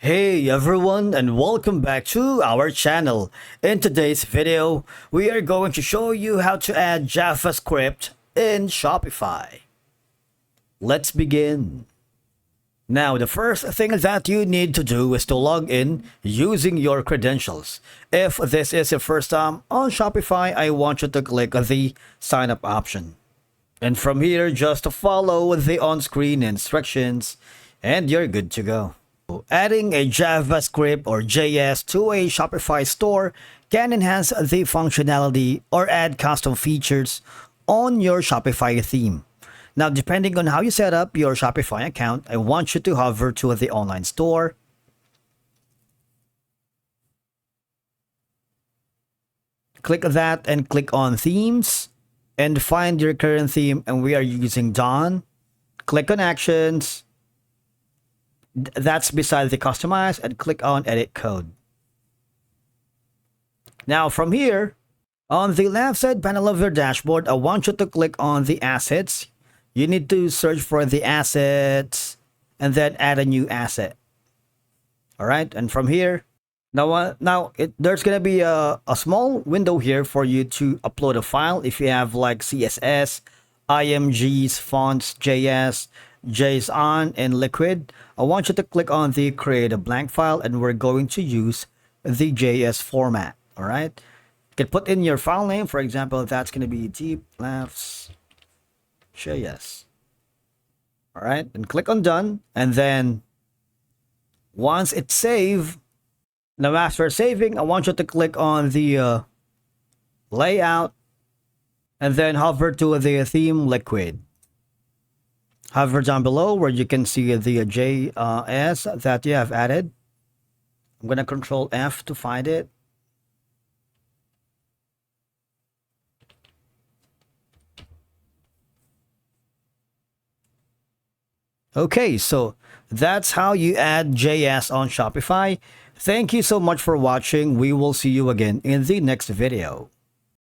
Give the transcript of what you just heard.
Hey everyone, and welcome back to our channel. In today's video, we are going to show you how to add JavaScript in Shopify. Let's begin. Now, the first thing that you need to do is to log in using your credentials. If this is your first time on Shopify, I want you to click the sign up option. And from here, just follow the on-screen instructions and you're good to go. Adding a JavaScript or JS to a Shopify store can enhance the functionality or add custom features on your Shopify theme. Now, depending on how you set up your Shopify account, I want you to hover to the online store. Click that and click on themes and find your current theme, and we are using Dawn. Click on actions. That's beside the customize and click on edit code. Now from here, on the left side panel of your dashboard, I want you to click on the assets. You need to search for the assets and then add a new asset. All right, and from here, there's gonna be a small window here for you to upload a file if you have like CSS, IMGs, fonts, JS, JSON, and Liquid. I want you to click on the create a blank file, and we're going to use the JS format. All right, you can put in your file name. For example, that's going to be deep laughs JS. All right, and click on done, and then once it's saved, now after saving, I want you to click on the layout and then hover to the theme Liquid. Hover down below where you can see the JS that you have added. I'm going to control F to find it. Okay, so that's how you add JS on Shopify. Thank you so much for watching. We will see you again in the next video.